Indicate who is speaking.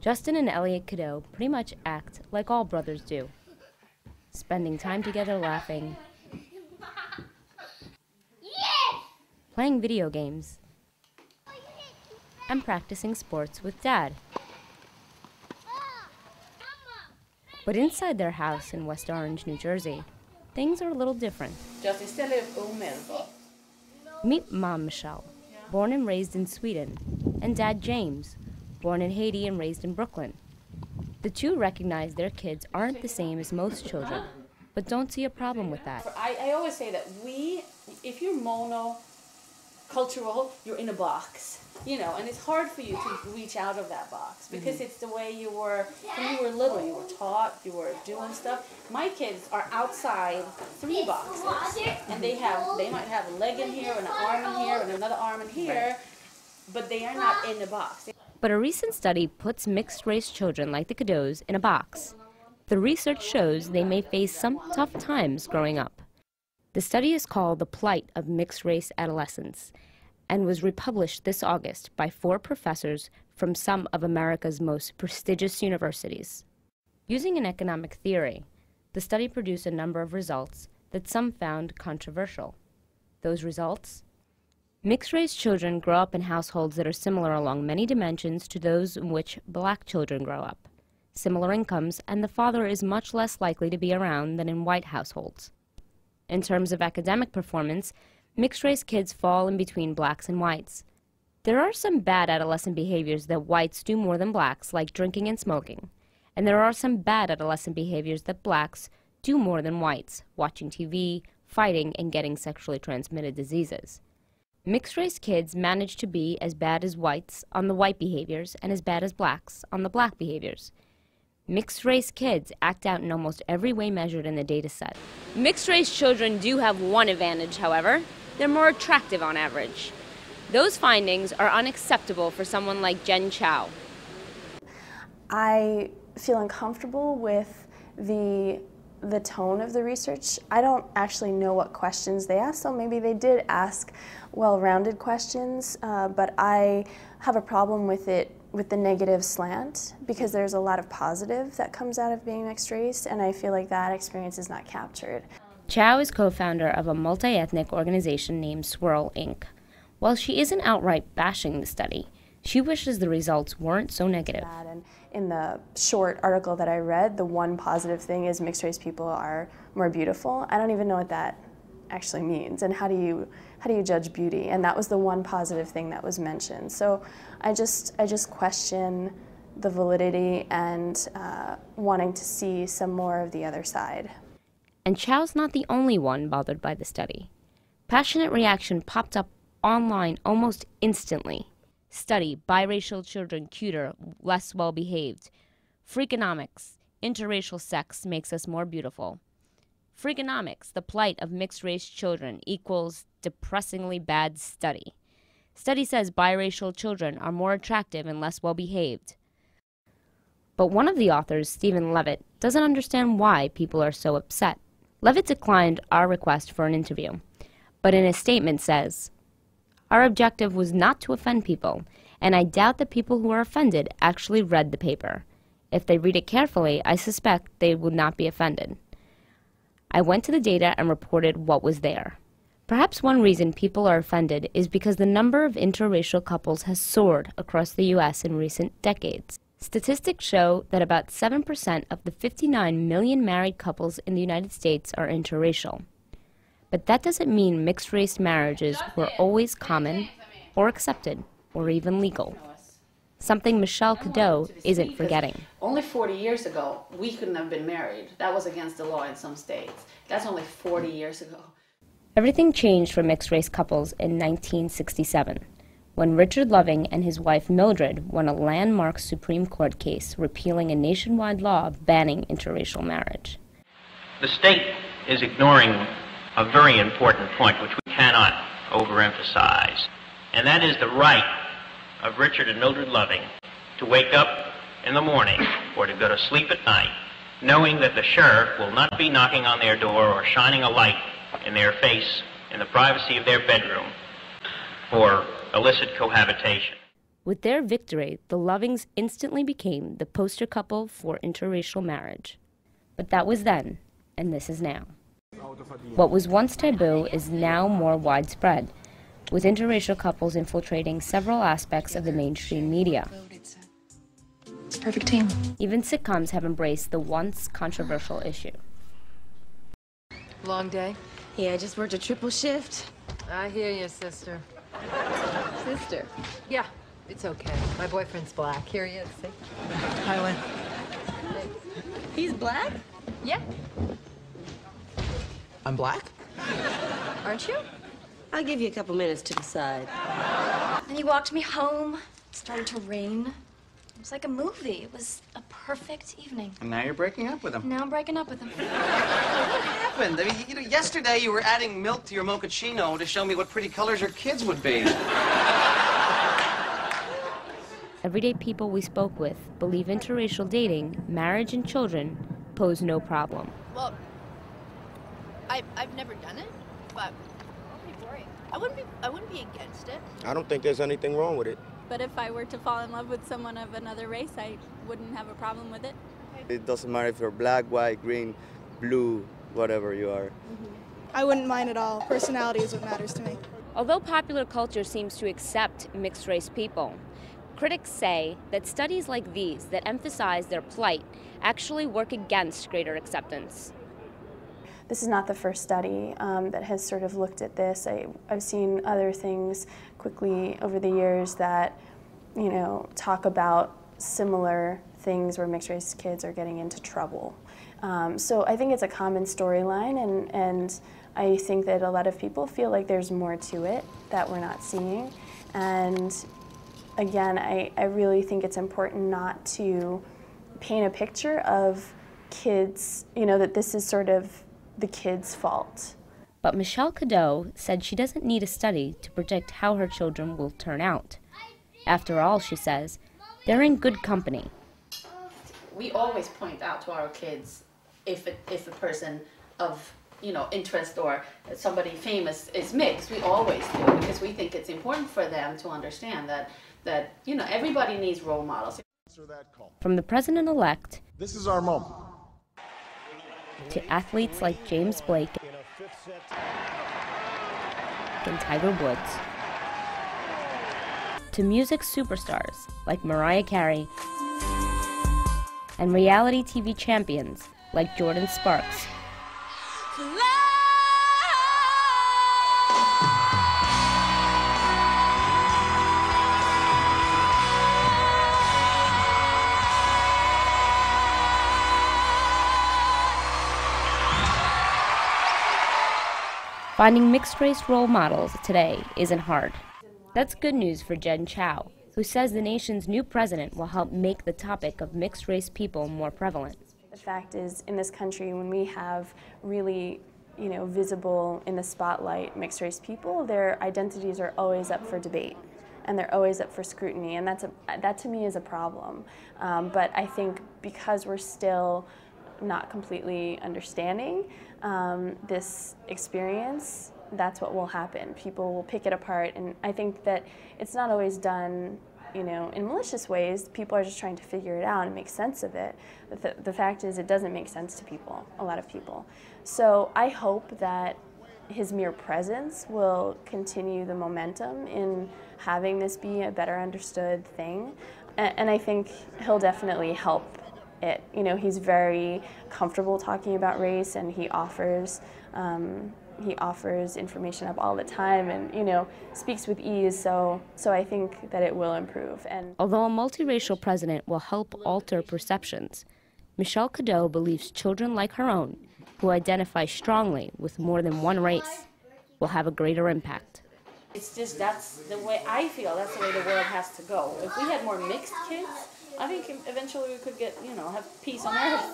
Speaker 1: Justin and Elliot Cadeau pretty much act like all brothers do, spending time together laughing, playing video games, and practicing sports with Dad. But inside their house in West Orange, New Jersey, things are a little different. Meet Mom Michelle, born and raised in Sweden, and Dad James, born in Haiti and raised in Brooklyn. The two recognize their kids aren't the same as most children, but don't see a problem with that.
Speaker 2: I always say that if you're monocultural, you're in a box, and it's hard for you to reach out of that box because it's the way you were, when you were little, you were taught, you were doing stuff. My kids are outside 3 boxes, and they might have a leg in here and an arm in here and another arm in here, but they are not in the box.
Speaker 1: But a recent study puts mixed-race children like the Cadeaux in a box. The research shows they may face some tough times growing up. The study is called The Plight of Mixed-Race Adolescents and was republished this August by 4 professors from some of America's most prestigious universities. Using an economic theory, the study produced a number of results that some found controversial. Those results? Mixed-race children grow up in households that are similar along many dimensions to those in which black children grow up. Similar incomes, and the father is much less likely to be around than in white households. In terms of academic performance, mixed-race kids fall in between blacks and whites. There are some bad adolescent behaviors that whites do more than blacks, like drinking and smoking. And there are some bad adolescent behaviors that blacks do more than whites, watching TV, fighting, and getting sexually transmitted diseases. Mixed-race kids manage to be as bad as whites on the white behaviors and as bad as blacks on the black behaviors. Mixed-race kids act out in almost every way measured in the data set. Mixed-race children do have one advantage, however. They're more attractive on average. Those findings are unacceptable for someone like Jen Chow.
Speaker 3: I feel uncomfortable with the tone of the research. I don't actually know what questions they asked, so maybe they did ask well-rounded questions, but I have a problem with it, with the negative slant, because there's a lot of positive that comes out of being mixed race, and I feel like that experience is not captured.
Speaker 1: Chow is co-founder of a multi-ethnic organization named Swirl, Inc. While she isn't outright bashing the study, she wishes the results weren't so negative.
Speaker 3: And in the short article that I read, the one positive thing is mixed race people are more beautiful. I don't even know what that actually means, and how do you judge beauty? And that was the one positive thing that was mentioned. So I just question the validity and wanting to see some more of the other side.
Speaker 1: And Chow's not the only one bothered by the study. Passionate reaction popped up online almost instantly. Study, biracial children cuter, less well-behaved. Freakonomics, interracial sex makes us more beautiful. Freakonomics, the plight of mixed-race children, equals depressingly bad study. Study says biracial children are more attractive and less well-behaved. But one of the authors, Stephen Levitt, doesn't understand why people are so upset. Levitt declined our request for an interview, but in a statement says, "Our objective was not to offend people, and I doubt that people who are offended actually read the paper. If they read it carefully, I suspect they would not be offended. I went to the data and reported what was there. Perhaps one reason people are offended is because the number of interracial couples has soared across the U.S. in recent decades. Statistics show that about 7% of the 59 million married couples in the United States are interracial. But that doesn't mean mixed-race marriages were always common, or accepted, or even legal. Something Michelle Cadeau isn't forgetting.
Speaker 2: Only 40 years ago, we couldn't have been married. That was against the law in some states. That's only 40 years ago.
Speaker 1: Everything changed for mixed-race couples in 1967, when Richard Loving and his wife Mildred won a landmark Supreme Court case repealing a nationwide law banning interracial marriage.
Speaker 4: The state is ignoring a very important point which we cannot overemphasize, and that is the right of Richard and Mildred Loving to wake up in the morning or to go to sleep at night knowing that the sheriff will not be knocking on their door or shining a light in their face in the privacy of their bedroom for illicit cohabitation.
Speaker 1: With their victory, the Lovings instantly became the poster couple for interracial marriage. But that was then, and this is now. What was once taboo is now more widespread, with interracial couples infiltrating several aspects of the mainstream media.
Speaker 5: It's a perfect team.
Speaker 1: Even sitcoms have embraced the once controversial issue.
Speaker 5: Long day?
Speaker 6: Yeah, I just worked a triple shift.
Speaker 5: I hear you, sister.
Speaker 6: Sister.
Speaker 5: Yeah, it's okay. My boyfriend's black. Here he is, see? Hi, Lynn.
Speaker 6: He's black?
Speaker 5: Yeah.
Speaker 7: I'm black?
Speaker 5: Aren't you?
Speaker 6: I'll give you a couple minutes to decide.
Speaker 8: And he walked me home. It started to rain. It was like a movie. It was a perfect evening.
Speaker 7: And now you're breaking up with him.
Speaker 8: Now I'm breaking up with him.
Speaker 7: What happened? I mean, yesterday you were adding milk to your mochaccino to show me what pretty colors your kids would be.
Speaker 1: Everyday people we spoke with believe interracial dating, marriage, and children pose no problem.
Speaker 9: Well, I've never done it, but I wouldn't be against it.
Speaker 10: I don't think there's anything wrong with it.
Speaker 11: But if I were to fall in love with someone of another race, I wouldn't have a problem with it.
Speaker 10: It doesn't matter if you're black, white, green, blue, whatever you are.
Speaker 12: I wouldn't mind at all. Personality is what matters to me.
Speaker 1: Although popular culture seems to accept mixed-race people, critics say that studies like these that emphasize their plight actually work against greater acceptance.
Speaker 3: This is not the first study that has sort of looked at this. I've seen other things quickly over the years that, you know, talk about similar things where mixed-race kids are getting into trouble. So I think it's a common storyline, and I think that a lot of people feel like there's more to it that we're not seeing. And again, I really think it's important not to paint a picture of kids, you know, that this is sort of the kids' fault.
Speaker 1: But Michelle Cadeau said she doesn't need a study to predict how her children will turn out. After all, she says, they're in good company.
Speaker 2: We always point out to our kids if a person of, you know, interest or somebody famous is mixed. We always do, because we think it's important for them to understand that you know, everybody needs role models.
Speaker 1: From the president-elect,
Speaker 13: this is our moment,
Speaker 1: to athletes like James Blake and Tiger Woods, to music superstars like Mariah Carey, and reality TV champions like Jordan Sparks. Finding mixed-race role models today isn't hard. That's good news for Jen Chow, who says the nation's new president will help make the topic of mixed-race people more prevalent.
Speaker 3: The fact is, in this country, when we have really, you know, visible in the spotlight mixed-race people, their identities are always up for debate, and they're always up for scrutiny, and that to me is a problem. But I think because we're still not completely understanding this experience, that's what will happen. People will pick it apart, and I think that it's not always done, you know, in malicious ways. People are just trying to figure it out and make sense of it. But the fact is, it doesn't make sense to people, a lot of people. So I hope that his mere presence will continue the momentum in having this be a better understood thing, and I think he'll definitely help it. You know, he's very comfortable talking about race, and he offers information up all the time, and, you know, speaks with ease. So I think that it will improve. And
Speaker 1: although a multiracial president will help alter perceptions, Michelle Cadeau believes children like her own, who identify strongly with more than one race, will have a greater impact.
Speaker 2: It's just, that's the way I feel. That's the way the world has to go. If we had more mixed kids, I think eventually we could get, you know, have peace on earth.